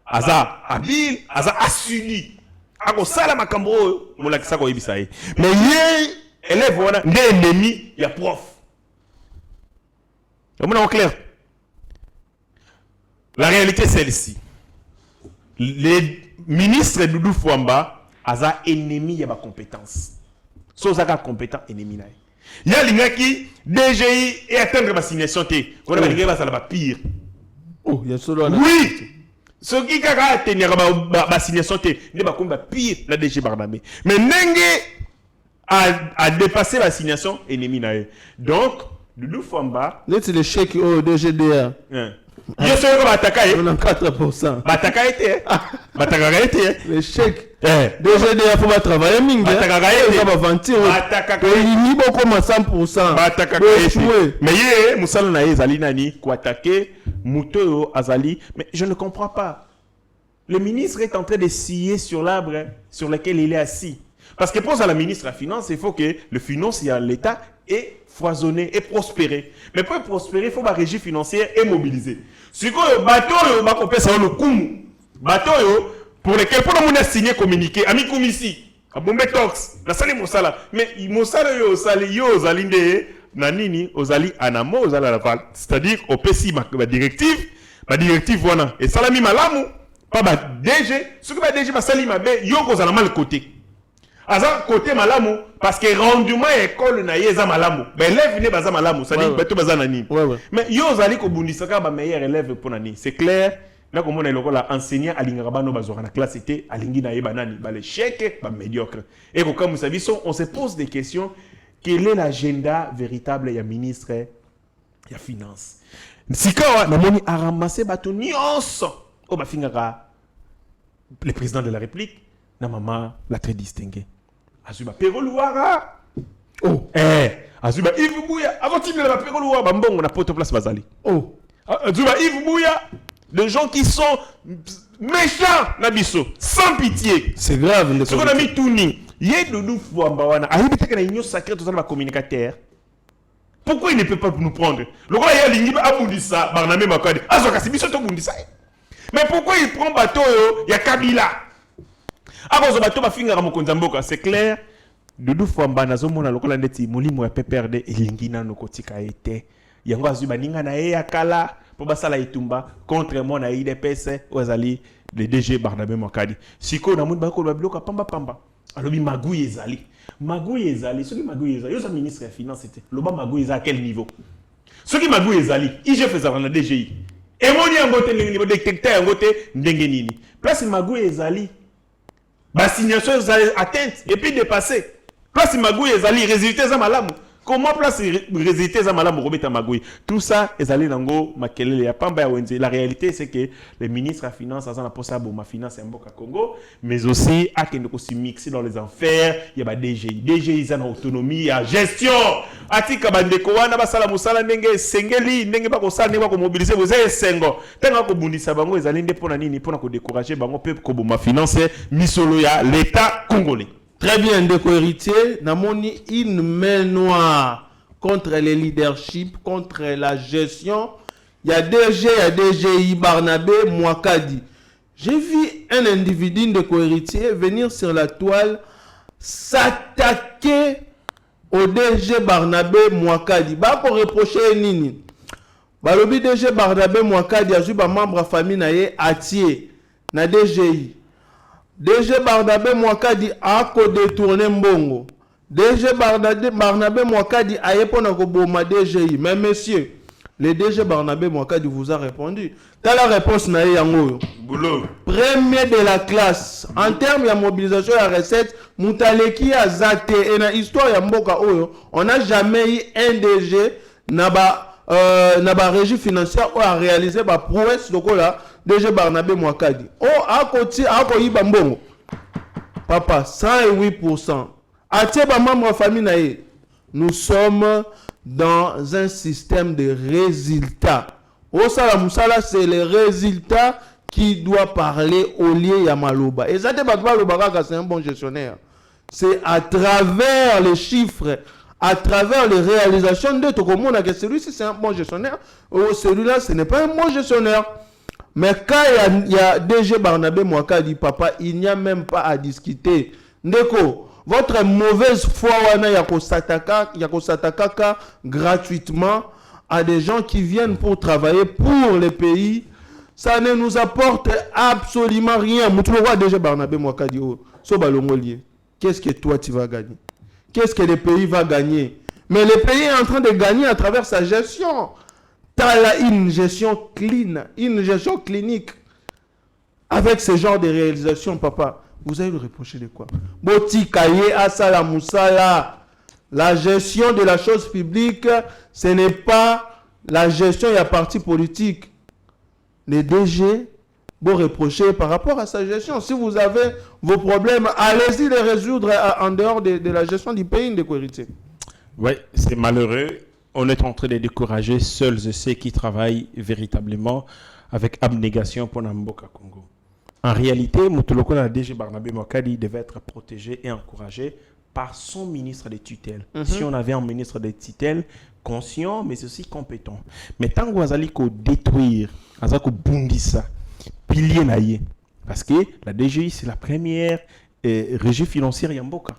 Aza habile, Aza assuni. Ako sala makambo, moula kisa ko ibisaye. Mais yé, élève, voilà, des ennemis, il y a prof. C'est clair. La réalité, c'est celle-ci. Les ministres de Doudou Fouamba, Aza ennemi, il y a ma compétence. Sozaga compétent, ennemi. Il y a les qui DGI et atteindre ma signation. On a dit que ça va pire. Oh, il y a solo. Oui. Ce qui a atteindre ma signation, il va pire la DG Barnabé. Mais Nengue a dépassé la signation ennemi. Donc, Doudou Fouamba. C'est le chèque au DGDA. Il y a ceux qui ont attaqué. 94%. Bataka été. Bataka été. Le chèque. DGDA, il faut travailler. Bataka été. Il faut vendre. Bataka il y a beaucoup de 100%. Bataka été. Mais il y a Moussala Naï Zalinani qui attaqué Mouto Azali. Mais je ne comprends pas. Le ministre est en train de scier sur l'arbre sur lequel il est assis. Parce que pour la ministre de la Finance, il faut que le financier à l'État ait foisonné et prospérer. Mais pour prospérer, il faut que la régie financière est mobilisée. Ce que le bateau, le coup, bateau, pour lequel pour le monde a signé communiqué, ami commissi, à Bombay Talks, la salle Moussala. Mais Moussala, yo, Zalinde, Nanini, Ozali, Anamo, Ozali, Laval. C'est-à-dire, au PSI, ma directive, voilà. Et Salami Malamu, pas ma DG, ce que ma DG, ma Salima, yo, Ozala mal côté. Azan côté malamu parce que rendement école na yeza malamu ben élève ne baza malamu ça dit beto baza nani mais yo zali ko bundisaka ba meilleur élève pour nani c'est clair na ko mona lokola enseignant alingaka bano bazora na classe était alingi na yeba nani ba l'échec ba médiocre et ko comme ça biso on se pose des questions quel est l'agenda véritable ya ministre ya finance sika na moni a ramasser bato nyonso o ba fingaka le président de la République na maman la très distinguée Azuba Peroluara. Oh, Azuba Yves Bouya. Avant qu'il ne l'a pas Peroluara, bon, on a pas de place Bazali. Oh, Azuba Yves Bouya. Des gens qui sont méchants, Nabiso, sans pitié. C'est grave. Ce qu'on a mis tout ni. Yé Doudou Fouambawana. Aïe, peut-être qu'il y a une union sacrée dans le communicateur. Pourquoi il ne peut pas nous prendre? Le roi y a l'ingib Aboundissa, Barnamé Makade. Azoka, c'est Bisoto Boundissa. Mais pourquoi il prend bateau? Il y a Kabila. C'est clair. Doudou Fouamba nazomona lokola ndeti molimo ya PPRD elingina nokotika ete. Yango azuba ninga na e akala po basala itumba contre moi na IDPS ozali le DG Barnabé Mwakadi. Siko na mundu bakolo babiloka pamba pamba. Alobi magouye ezali. Magouye ezali, soki magouye ezali, yo sa ministre ya finance était. Loba magouye ezali à quel niveau? Soki magouye ezali, IG faisait na DGI. Et moni yangote niveau détecteur yangote ndenge nini. Place magouye ezali. La signation est atteinte et puis dépassée. Place Magouille est allé résulter à Malamu. Comment place résulter à Malamu Robert Magouille? Tout ça est allé dans go Makelele ya Pamba ya Wenze. La réalité c'est que le ministre de la Finance a un poste à ma finance à Congo, mais aussi à qu'il ne se mixer dans les enfers. Il y a des DGI. DGI ils ont autonomie, il y a gestion. Atika bandeko wana basala musala ndenge sengeli ndenge ba ko sala ndenge ba ko mobiliser vous êtes sengo. Tanga ko bundisa bango ezali nde pona nini pona ko décourager bango peuple ko boma finance misolo ya l'état congolais. Très bien, Ndeko héritier, namoni une main noire contre les leaderships, contre la gestion. Il y a DG, il y a DGI, Barnabé, Mwakadi. J'ai vu un individu Ndeko héritier venir sur la toile s'attaquer au DG Barnabé Mwakadi. Ba ko reprocher nini? Balobi DG Barnabé Mwakadi a ba membre famille na ye atie na DGI. DG Barnabé Mwakadi a détourné mbongo. DG Barnabé Mwakadi a yepona ko boma DGI. Mais monsieur, Le DG Barnabé Mwakadi vous a répondu. T'as la réponse na yango. Boulot. Premier de la classe. En termes de mobilisation et recette, Moutaleki a zate. Et dans l'histoire ya mboka oyo, on n'a jamais eu un DG na ba régie financière ou a réalisé ba prouesse de la DG Barnabé Mwakadi. Oh, à côté, à côté bambongo. Papa, 108%. Atie ba membre famille nae. Nous sommes dans un système de résultats. Au Salamoussala, c'est les résultats qui doit parler au lieu Yamaloba. Et ça, c'est un bon gestionnaire. C'est à travers les chiffres, à travers les réalisations de Tokomona que celui-ci, c'est un bon gestionnaire. Ou celui-là, ce n'est pas un bon gestionnaire. Mais quand il y a DG Barnabé Mwakadi, papa, il n'y a même pas à discuter. Ndeko, votre mauvaise foi, Yakosataka gratuitement à des gens qui viennent pour travailler pour le pays, ça ne nous apporte absolument rien. DG Barnabé Mwakadi, qu'est-ce que toi tu vas gagner? Qu'est-ce que le pays va gagner? Mais le pays est en train de gagner à travers sa gestion. Tu as là une gestion clean, une gestion clinique. Avec ce genre de réalisation, papa, vous allez le reprocher de quoi? Botikaye Asala Moussala. La gestion de la chose publique, ce n'est pas la gestion de la parti politique. Les DG, vous reprochez par rapport à sa gestion. Si vous avez vos problèmes, allez-y les résoudre en dehors de la gestion du pays de Kouérité. Oui, c'est malheureux. On est en train de décourager seuls ceux qui travaillent véritablement avec abnégation pour Namboka Congo. En réalité, Moutoloko, la DG Barnabé Mwakadi devait être protégé et encouragé par son ministre de tutelle. Si on avait un ministre de tutelle conscient, mais aussi compétent. Mais tant que vous allez détruire, vous allez bundissa, pilier naïe, parce que la DGI, c'est la première régie financière Yamboka.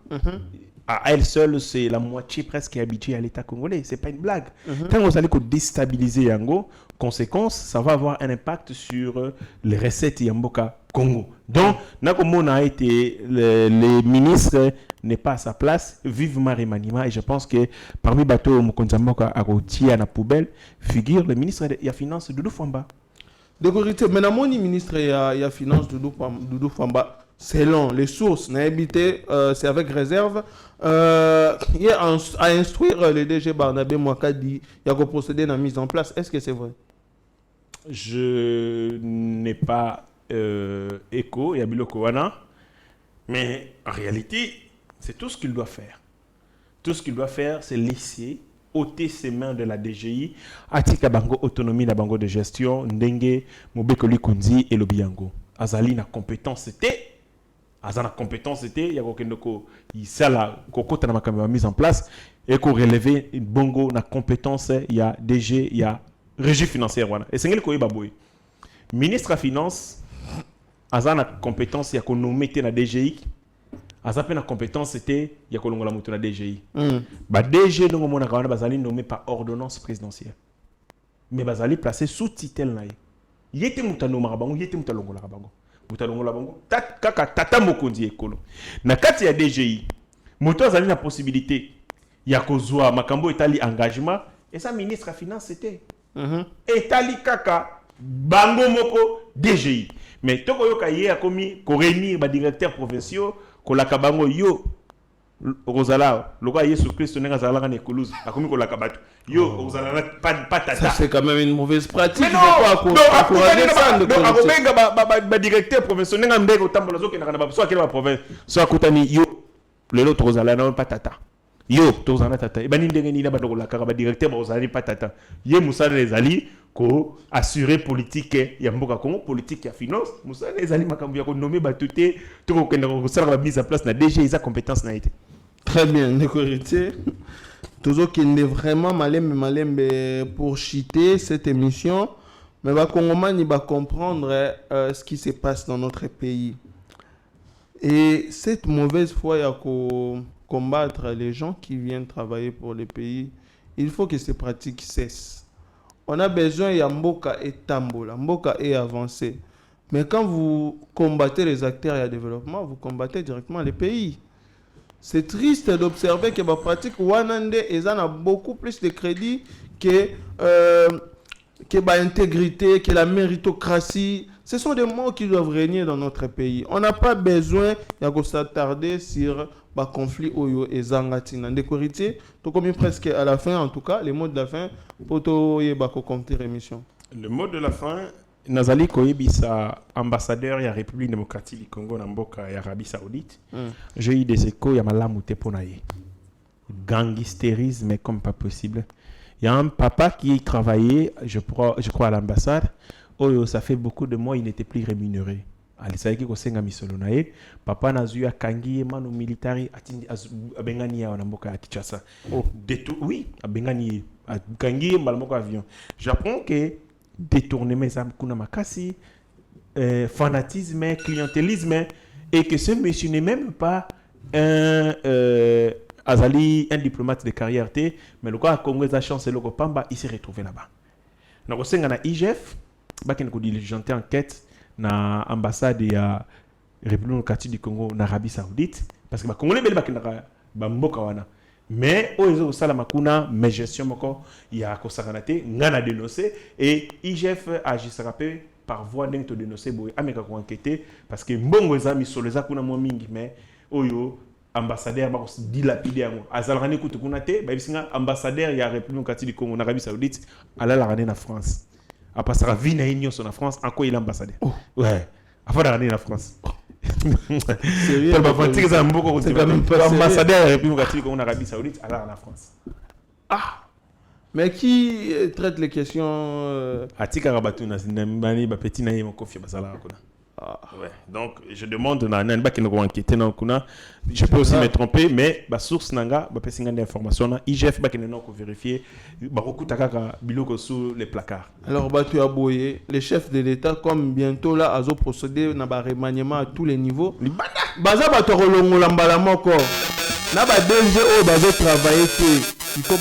À elle seule, c'est la moitié presque habituée à l'État congolais. Ce n'est pas une blague. Quand vous allez déstabiliser Yango, conséquence, ça va avoir un impact sur les recettes Yamboka Congo. Donc, Nakomo a été, les ministres n'est pas à sa place. Vive Marie Manima. Et je pense que parmi Bateau Mokonzamboka Arotia à la poubelle, figure le ministre de la Finance, Doudou Famba. De vérité, mais dans mon ministre de la Finance, Doudou Famba, selon les sources, c'est avec réserve. Il y a à instruire le DG Barnabé Mwakadi, il y a procéder à la mise en place. Est-ce que c'est vrai? Je n'ai pas écho, il y a Biloko Wana, mais en réalité, c'est tout ce qu'il doit faire. Tout ce qu'il doit faire, c'est laisser ôter ses mains de la DGI, atika bango autonomie na bango de gestion, ndenge mobekoli kunzi et lobiyango. Azali na compétence c'était. Azana compétence c'était, ya kokendoko isala kokota na makambo mise en place et ko relever bongo na compétence ya DG ya régie financière wana. Et sengeli ko baboy. Ministre à finance azana compétence ya ko nommer na DGI. Azape na compétence c'était ya ko longola mutu na DGI. Ba DG ndongo mona ka wana bazali nommé par ordonnance présidentielle. Mais bazali placé sous tutelle na ye. Yete mutano marabango, yete mutalongola bango. Mutalongola bango. Kaka tata mokonzi ekolo. Na kati ya DGI, moto azali na possibilité ya kozwa makambo etali engagement et ça ministre à finance c'était. Etali kaka bango moko DGI. Mais toko yoka ye akomi ko réunir ba directeurs provinciaux ko la kabango yo Rosala, loka Yesu Christ n'est pas à l'écologie, a commis la kabatu. Yo, Rosala, pas tata. Ça c'est quand même une mauvaise pratique. Mais non, non, directeur professionnel, un bec au temple, soit quelle province, soit Koutani, yo, le lot Rosala, non, pas tata. Yo, Tozana tata. Et ben, il n'a pas de la caraba directeur, Rosala, pas tata. Yé Moussa les alliés, ko assurer politique, Yamboka Congo, politique et finance. Moussa les alliés, Makambu, nommé Batouté, tout le monde qui a mis en place, na DG, ils ont compétence, n'a été. Très bien, Nécorité. Toujours qu'il est vraiment malin pour chiter cette émission. Mais le Congolais, il va comprendre ce qui se passe dans notre pays. Et cette mauvaise foi, il y a qu'à combattre les gens qui viennent travailler pour le pays. Il faut que ces pratiques cessent. On a besoin de Mboka et Tambola. Mboka est avancé. Mais quand vous combattez les acteurs et le développement, vous combattez directement les pays. C'est triste d'observer que ma pratique Wanande a beaucoup plus de crédit que l'intégrité, que la méritocratie. Ce sont des mots qui doivent régner dans notre pays. On n'a pas besoin de s'attarder sur le conflit Oyo et Zangatina. Tout comme presque à la fin, en tout cas, les mots de la fin, pour compter l'émission. Le mot de la fin, Nazali Koyebisa, ambassadeur de la République démocratique du Congo, Namboka et Arabie Saoudite. J'ai eu des échos, il y a Malamouté Ponaye. Gangstérisme comme pas possible. Il y a un papa qui travaillait, je crois à l'ambassade. Oh, ça fait beaucoup de mois, il n'était plus rémunéré. Alisaiki kosenga misolonae, papa nazuya kangi manu militari atindi abengani ya wanamboka ya Kinshasa. Oh, oui, abengani kangi malmoko avion. J'apprends que détournement ça kuna makasi, fanatisme, clientélisme et que ce monsieur n'est même pas un Azali, un diplomate de carrière, mais le cas Congo a chance le Pamba, il s'est retrouvé là-bas. Donc on a IGF bakene ko diligenté enquête na ambassade de la République démocratique du Congo en Arabie Saoudite parce que ba congolais beli bakene ba mboka wana mais ozo sala makuna mais gestion moko ya ko sakanate ngana dénoncer et IGF agissera par voie d'ento dénoncer boy ameka ko enquêter parce que mbongo eza misolo eza kuna mo mingi mais oyo ambassadeur ba ko dilapider yango azalrani kutu kuna te ba bisinga ambassadeur ya République démocratique du Congo en Arabie Saoudite ala la rane na France. Après ça, vie na union sur la France, en quoi il est ambassadeur. Ouais. Après la ramener en France. Sérieux. C'est quand même pas ambassadeur de la République démocratique en Arabie Saoudite, alors en France. Ah. Mais qui traite les questions Atika Rabatou na sinambani ba petit na yemo kofi basala kuna. Ouais. Donc je demande na nba qui nous enquêter na kuna. Je peux aussi me tromper mais ba source nanga ba pesinga d'information na IGF ba qui non ko vérifier ba kokutaka ka biloko sous les placards. Alors Batu Aboye, le chef de l'État comme bientôt là azo procéder na ba remaniement à tous les niveaux. Baza ba to rolongola mbala moko. Na ba DG o bazo travailler il faut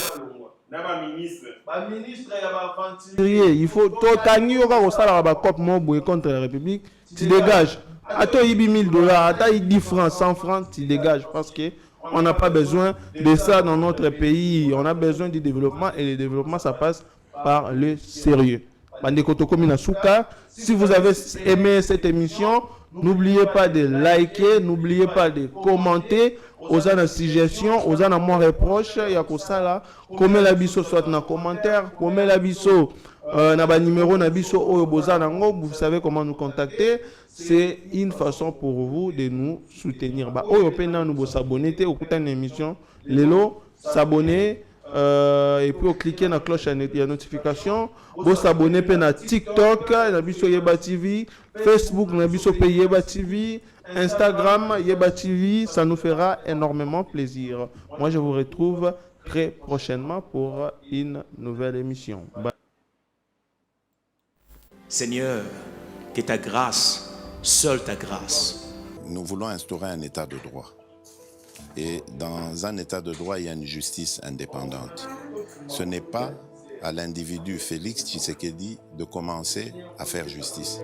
ministre ya ba aventurier, il faut totangi yoka ko sala ba cop mo boye contre la République, tu dégages. Attends, il y a $1000, attends, il 10 francs, 100 francs, tu dégages parce que on n'a pas besoin de ça dans notre pays. On a besoin du développement et le développement ça passe par le sérieux. Si vous avez aimé cette émission, n'oubliez pas de liker, n'oubliez pas de commenter. Aux suggestions, aux mon reproche, il y a que ça là. Comme la biso soit dans commentaire, comme la biso na ba numéro na biso vous savez comment nous contacter. C'est une façon pour vous de nous soutenir. Bah oyo pena nous s'abonner au écouter une émission, lelo s'abonner et puis cliquer sur la cloche de notification. Vous s'abonner à TikTok, na biso Yeba TV, Facebook na biso Yeba TV. Instagram, Yeba TV, ça nous fera énormément plaisir. Moi, je vous retrouve très prochainement pour une nouvelle émission. Bye. Seigneur, que ta grâce, seule ta grâce. Nous voulons instaurer un état de droit. Et dans un état de droit, il y a une justice indépendante. Ce n'est pas à l'individu Félix Tshisekedi de commencer à faire justice.